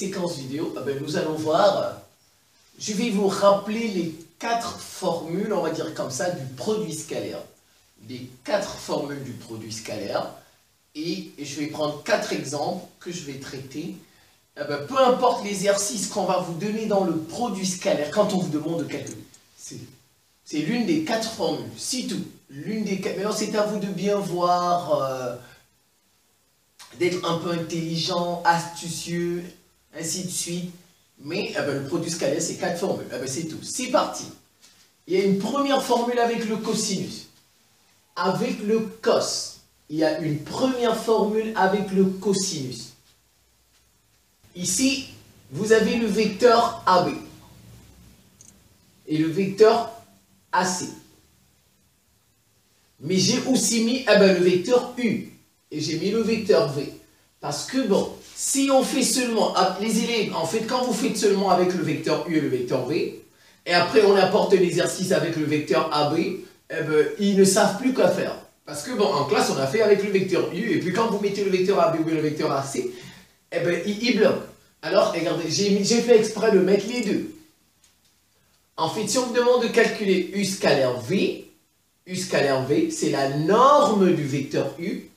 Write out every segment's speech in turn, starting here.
séquence vidéo, nous allons voir, je vais vous rappeler les 4 formules, on va dire comme ça, du produit scalaire. Les 4 formules du produit scalaire. Et je vais prendre 4 exemples que je vais traiter. Peu importe l'exercice qu'on va vous donner dans le produit scalaire, quand on vous demande de calculer. C'est l'une des 4 formules, c'est tout. L'une des 4. Maintenant, c'est à vous de bien voir, d'être un peu intelligent, astucieux, ainsi de suite. Mais le produit scalaire, c'est 4 formules. C'est tout. C'est parti. Il y a une première formule avec le cosinus. Avec le cos, il y a une première formule avec le cosinus. Ici, vous avez le vecteur AB et le vecteur AC. Mais j'ai aussi mis le vecteur U et j'ai mis le vecteur V. Parce que bon, si on fait seulement, les élèves, en fait, quand vous faites seulement avec le vecteur U et le vecteur V, et après on apporte l'exercice avec le vecteur AB, ils ne savent plus quoi faire. Parce que bon, en classe, on a fait avec le vecteur U, et puis quand vous mettez le vecteur AB ou le vecteur AC, il bloque. Alors, regardez, j'ai fait exprès de mettre les deux. En fait, si on vous demande de calculer U scalaire V, c'est la norme du vecteur U,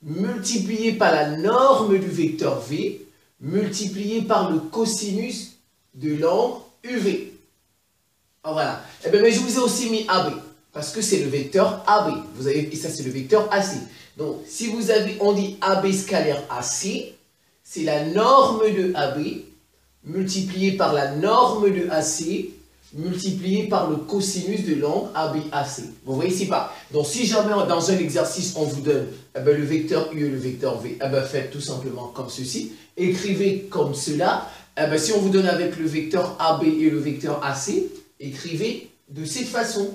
multiplié par la norme du vecteur V, multiplié par le cosinus de l'angle UV. Alors, voilà. Mais je vous ai aussi mis AB, parce que c'est le vecteur AB. Vous avez, et ça, c'est le vecteur AC. Donc, si vous avez, on dit AB scalaire AC, c'est la norme de AB multipliée par la norme de AC multipliée par le cosinus de l'angle ABAC. Vous voyez ici pas. Donc si jamais dans un exercice on vous donne le vecteur U et le vecteur V, faites tout simplement comme ceci. Écrivez comme cela. Si on vous donne avec le vecteur AB et le vecteur AC, écrivez de cette façon.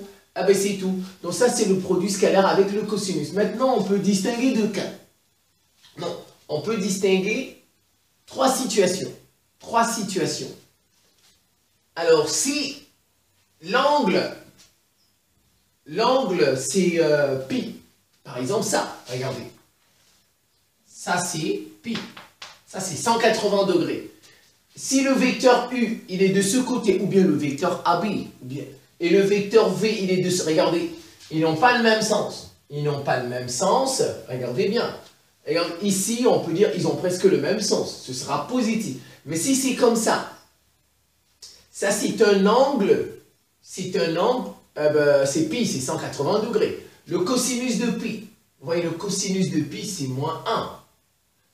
C'est tout. Donc ça c'est le produit scalaire avec le cosinus. Maintenant on peut distinguer deux cas. Non, on peut distinguer 3 situations. 3 situations. Alors, si l'angle c'est pi, par exemple ça, regardez. Ça c'est pi. Ça c'est 180 degrés. Si le vecteur U, il est de ce côté, ou bien le vecteur AB, et le vecteur V, il est de ce... Regardez, ils n'ont pas le même sens. Ils n'ont pas le même sens. Regardez bien. Regarde, ici, on peut dire qu'ils ont presque le même sens. Ce sera positif. Mais si c'est comme ça, ça c'est un angle, c'est pi, c'est 180 degrés. Le cosinus de pi, vous voyez, le cosinus de pi, c'est moins 1.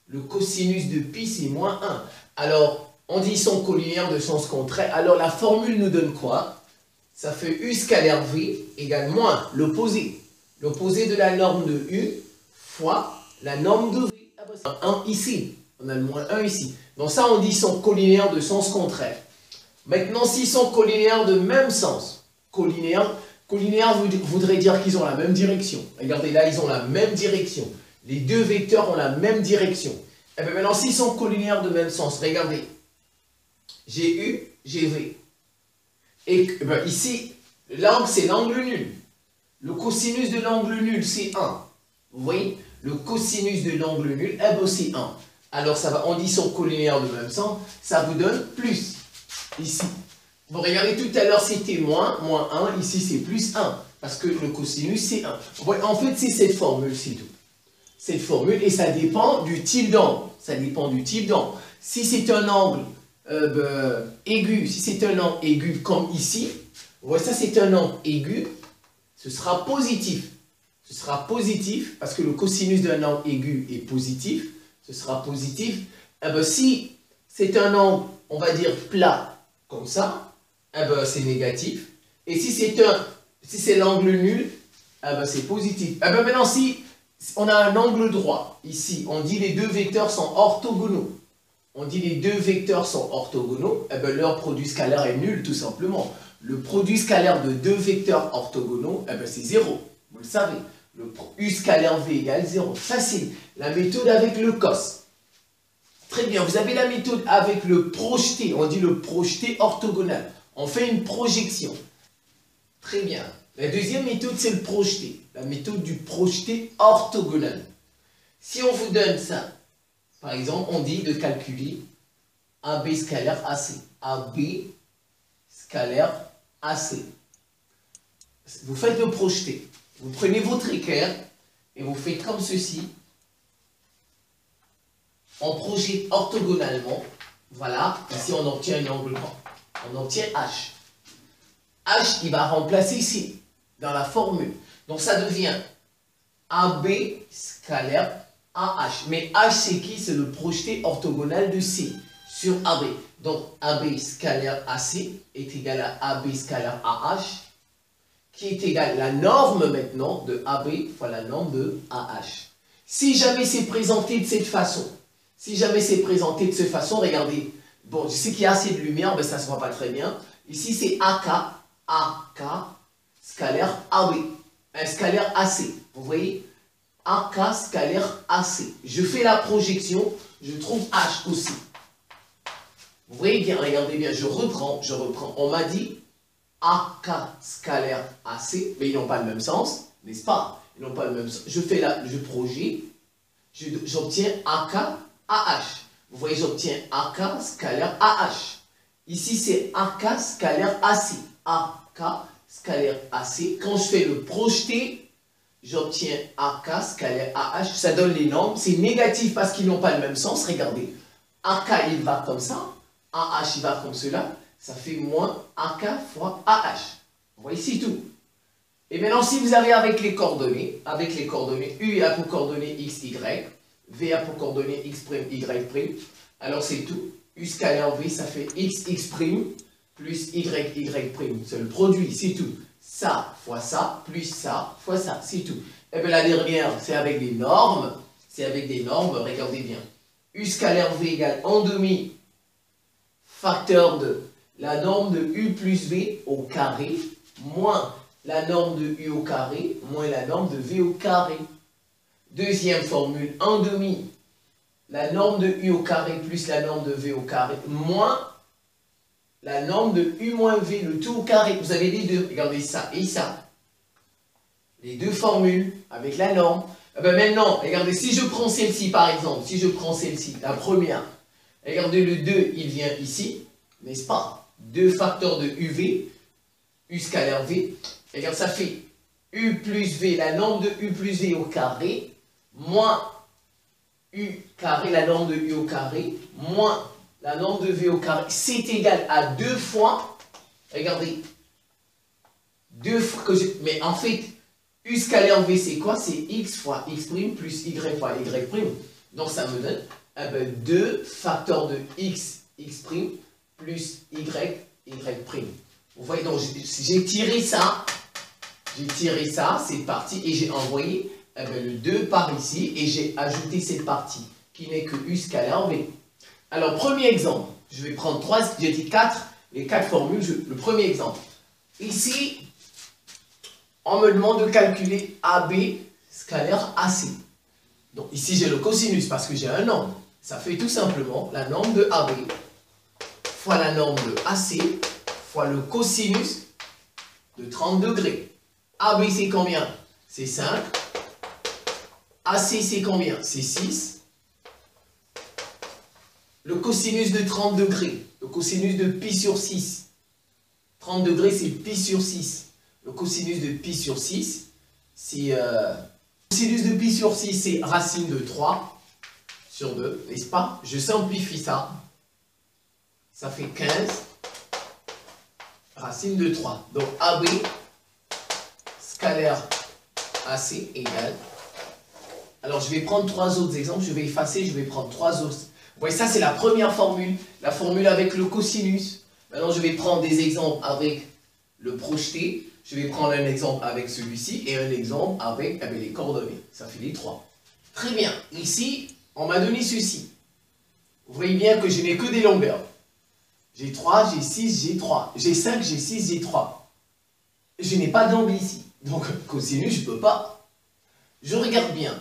Le cosinus de pi, c'est moins 1. Alors, on dit ils sont collinéaires de sens contraire. Alors, la formule nous donne quoi? Ça fait U scalaire V égale moins l'opposé. L'opposé de la norme de U fois la norme de V. 1 ici. On a le moins 1 ici. Donc ça, on dit ils sont collinéaires de sens contraire. Maintenant, s'ils sont collinéaires de même sens, collinéaire voudrait dire qu'ils ont la même direction. Regardez, là, ils ont la même direction. Les deux vecteurs ont la même direction. Et bien maintenant, s'ils sont collinéaires de même sens, regardez. J'ai U, j'ai V. Et ici, l'angle, c'est l'angle nul. Le cosinus de l'angle nul, c'est 1. Vous voyez? Le cosinus de l'angle nul, c'est 1. Alors, ça va, on dit qu'ils sont collinéaires de même sens, ça vous donne plus. Ici. Vous regardez, tout à l'heure, c'était moins 1. Ici, c'est plus 1. Parce que le cosinus, c'est 1. En fait, c'est cette formule, c'est tout. Cette formule, et ça dépend du type d'angle. Ça dépend du type d'angle. Si c'est un angle aigu, si c'est un angle aigu comme ici, vous voyez, ça, c'est un angle aigu, ce sera positif. Ce sera positif, parce que le cosinus d'un angle aigu est positif. Ce sera positif. Si c'est un angle, on va dire plat, comme ça, c'est négatif. Et si c'est l'angle nul, c'est positif. Maintenant, si on a un angle droit, ici, on dit les deux vecteurs sont orthogonaux. On dit les deux vecteurs sont orthogonaux, leur produit scalaire est nul, tout simplement. Le produit scalaire de deux vecteurs orthogonaux, c'est 0. Vous le savez. Le U scalaire V égale 0. Facile. La méthode avec le cos. Très bien, vous avez la méthode avec le projeté, on dit le projeté orthogonal. On fait une projection. Très bien. La deuxième méthode, c'est le projeté. La méthode du projeté orthogonal. Si on vous donne ça, par exemple, on dit de calculer AB scalaire AC. AB scalaire AC. Vous faites le projeté. Vous prenez votre équerre et vous faites comme ceci. On projette orthogonalement. Voilà. Ici, on obtient un angle droit. On obtient H. H, il va remplacer ici, dans la formule. Donc, ça devient AB scalaire AH. Mais H, c'est qui? C'est le projeté orthogonal de C sur AB. Donc, AB scalaire AC est égal à AB scalaire AH, qui est égal à la norme maintenant de AB fois la norme de AH. Si jamais c'est présenté de cette façon, regardez, bon, je sais qu'il y a assez de lumière, mais ça ne se voit pas très bien. Ici, c'est AK scalaire AB, un scalaire AC. Vous voyez? AK scalaire AC. Je fais la projection, je trouve H aussi. Vous voyez bien, regardez bien, je reprends. On m'a dit AK scalaire AC, mais ils n'ont pas le même sens, n'est-ce pas? Ils n'ont pas le même sens. Je projette, j'obtiens AK AH. Vous voyez, j'obtiens AK scalaire AH. Ici, c'est AK scalaire AC. AK scalaire AC. Quand je fais le projeté, j'obtiens AK scalaire AH. Ça donne les normes. C'est négatif parce qu'ils n'ont pas le même sens. Regardez. AK, il va comme ça. AH, il va comme cela. Ça fait moins AK fois AH. Vous voyez, c'est tout. Et maintenant, si vous avez avec les coordonnées, U a pour coordonnées X, Y, V a pour coordonnées X', Y', alors c'est tout. U scalaire V, ça fait X, X' plus Y, Y'. C'est le produit, c'est tout. Ça fois ça, plus ça fois ça, c'est tout. Et bien la dernière, c'est avec des normes. Regardez bien. U scalaire V égale 1/2 facteur de la norme de U plus V au carré, moins la norme de U au carré, moins la norme de V au carré. Deuxième formule, 1/2 la norme de U au carré plus la norme de V au carré, moins la norme de U moins V, le tout au carré. Vous avez les deux, regardez ça et ça. Les deux formules avec la norme. Eh bien maintenant, regardez, si je prends celle-ci par exemple, la première, regardez le 2, il vient ici, n'est-ce pas? 2 facteurs de UV, U scalaire V, regarde, ça fait U plus V, la norme de U plus V au carré, moins U carré, la norme de U au carré, moins la norme de V au carré, c'est égal à 2 fois, regardez, 2 fois que mais en fait, U scalaire V c'est quoi? C'est X fois X' plus Y fois Y'. Donc ça me donne 2 facteurs de X, X' plus Y, Y'. Vous voyez, donc j'ai tiré ça, c'est parti, et j'ai envoyé le 2 par ici, et j'ai ajouté cette partie, qui n'est que U scalaire V. Alors, premier exemple, je vais prendre 3, j'ai dit 4, les 4 formules, le premier exemple. Ici, on me demande de calculer AB scalaire AC. Donc ici, j'ai le cosinus, parce que j'ai un norme. Ça fait tout simplement la norme de AB fois la norme de AC fois le cosinus de 30 degrés. AB, c'est combien? C'est 5. AC, c'est combien? C'est 6. Le cosinus de 30 degrés, le cosinus de pi sur 6. 30 degrés, c'est pi sur 6. Le cosinus de pi sur 6, c'est... cosinus de pi sur 6, c'est racine de 3 sur 2, n'est-ce pas? Je simplifie ça. Ça fait 15 racine de 3. Donc AB scalaire AC égale... Alors je vais prendre 3 autres exemples, je vais effacer, je vais prendre 3 autres. Vous voyez, ça c'est la première formule, la formule avec le cosinus. Maintenant je vais prendre des exemples avec le projeté. Je vais prendre un exemple avec celui-ci et un exemple avec les coordonnées. Ça fait les 3. Très bien. Ici, on m'a donné ceci. Vous voyez bien que je n'ai que des longueurs. J'ai 3, j'ai 6, j'ai 3. J'ai 5, j'ai 6, j'ai 3. Je n'ai pas d'angle ici. Donc, cosinus, je ne peux pas. Je regarde bien.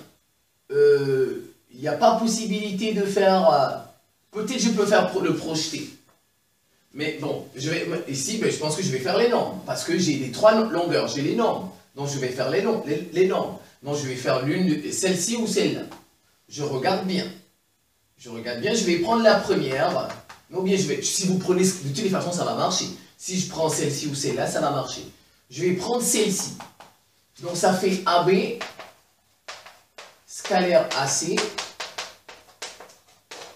Il n'y a pas possibilité de faire... Peut-être je peux faire le projeté. Mais bon, ici, je pense que je vais faire les normes. Parce que j'ai les 3 longueurs, j'ai les normes. Donc je vais faire les normes. Donc je vais faire celle-ci ou celle-là. Je regarde bien. Je vais prendre la première. ou bien si vous prenez, de toutes les façons, ça va marcher. Si je prends celle-ci ou celle-là, ça va marcher. Je vais prendre celle-ci. Donc ça fait AB scalaire AC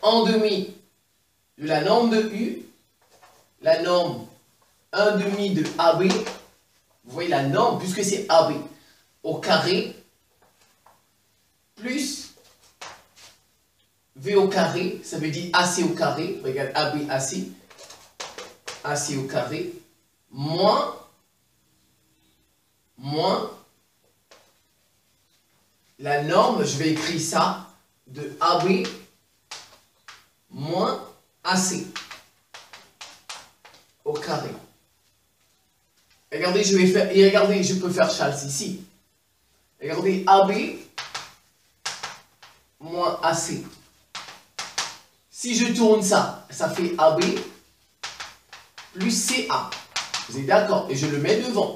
en demi de la norme de U, la norme 1 demi de AB, vous voyez la norme, puisque c'est AB, au carré, plus V au carré, ça veut dire AC au carré, regarde AB, AC, AC au carré, moins la norme, je vais écrire ça, de AB moins AC au carré. Regardez, je vais faire, et regardez, je peux faire Charles ici. Regardez, AB moins AC. Si je tourne ça, ça fait AB plus CA. Vous êtes d'accord? Et je le mets devant.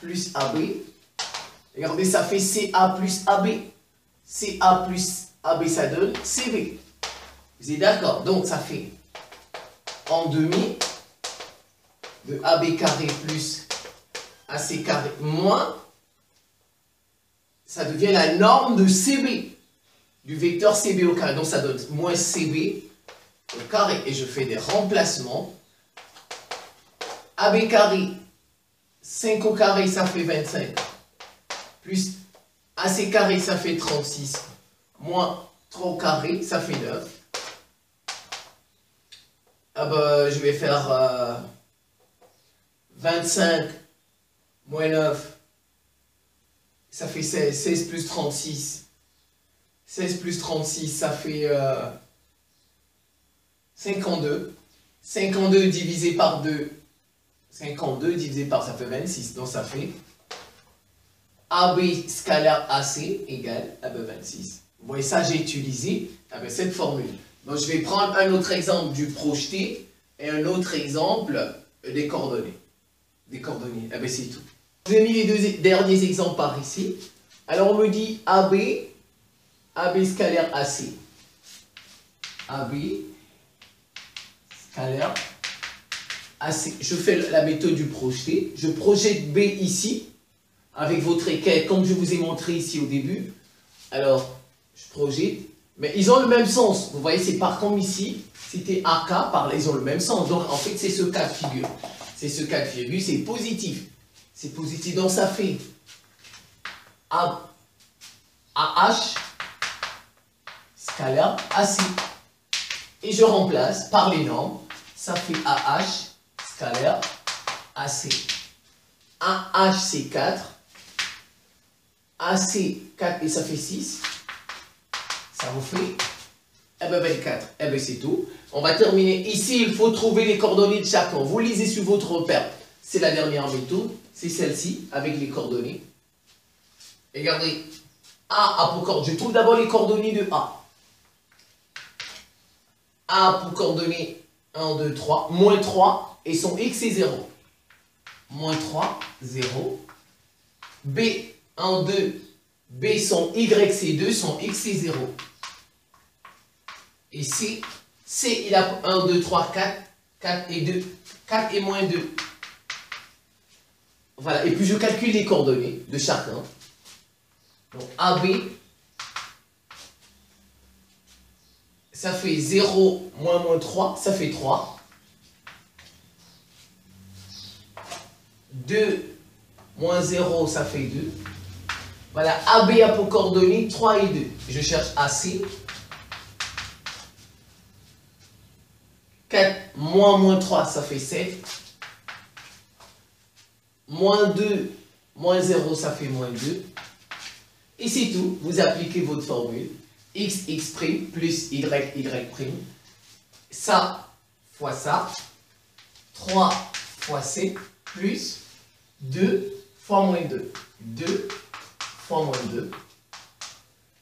Plus AB. Regardez, ça fait CA plus AB. CA plus AB, ça donne CB. Vous êtes d'accord? Donc, ça fait en demi de AB carré plus AC carré moins, ça devient la norme de CB, du vecteur CB au carré. Donc, ça donne moins CB au carré. Et je fais des remplacements. AB carré, 5 au carré, ça fait 25. Plus AC carré, ça fait 36. Moins 3 au carré, ça fait 9. Ah bah, je vais faire 25 moins 9. Ça fait 16. 16 plus 36. 16 plus 36, ça fait 52. 52 divisé par 2. 52 divisé par, ça fait 26. Donc ça fait AB scalaire AC égale AB 26. Vous voyez ça, j'ai utilisé cette formule. Donc je vais prendre un autre exemple du projeté et un autre exemple des coordonnées. Des coordonnées, c'est tout. Je vous ai mis les deux derniers exemples par ici. Alors on me dit AB scalaire AC. AB scalaire AC. Je fais la méthode du projeté. Je projette B ici, avec votre équerre, comme je vous ai montré ici au début. Alors, je projette. Mais ils ont le même sens. Vous voyez, c'est par comme ici, c'était AK, par là, ils ont le même sens. Donc, en fait, c'est ce cas de figure. C'est ce cas de figure, c'est positif. C'est positif. Donc, ça fait AH scalaire AC. Et je remplace par les normes. Ça fait AH scalaire AC. AH, c'est 4. AC, 4 et ça fait 6. Ça vous fait 24. C'est tout. On va terminer. Ici, il faut trouver les coordonnées de chacun. Vous lisez sur votre repère. C'est la dernière méthode. C'est celle-ci, avec les coordonnées. Regardez. A pour coordonnées. Je trouve d'abord les coordonnées de A. A pour coordonnées 1, 2, 3. Moins 3. Et son X est 0. Moins 3, 0. B, 1, 2. B, son Y, c'est 2. Son X, c'est 0. Et C, il a 1, 2, 3, 4. 4 et 2. 4 et moins 2. Voilà. Et puis, je calcule les coordonnées de chacun. Donc, AB, ça fait 0 moins 3. Ça fait 3. 2 moins 0, ça fait 2. Voilà, AB a pour coordonnées 3 et 2. Je cherche AC. 4 moins 3, ça fait 7. Moins 2, moins 0, ça fait moins 2. Et c'est tout. Vous appliquez votre formule. X plus Y. Ça fois ça. 3 fois 7 plus 2 fois moins 2. 2 fois moins 2.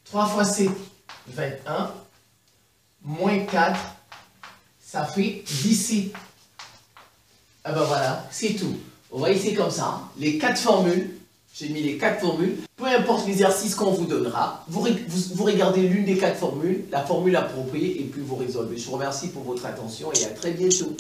3 fois 7, 21. Moins 4, ça fait 17. Ah ben voilà, c'est tout. Vous voyez, c'est comme ça. Les 4 formules J'ai mis les 4 formules. Peu importe l'exercice qu'on vous donnera, vous regardez l'une des 4 formules, la formule appropriée, et puis vous résolvez. Je vous remercie pour votre attention et à très bientôt.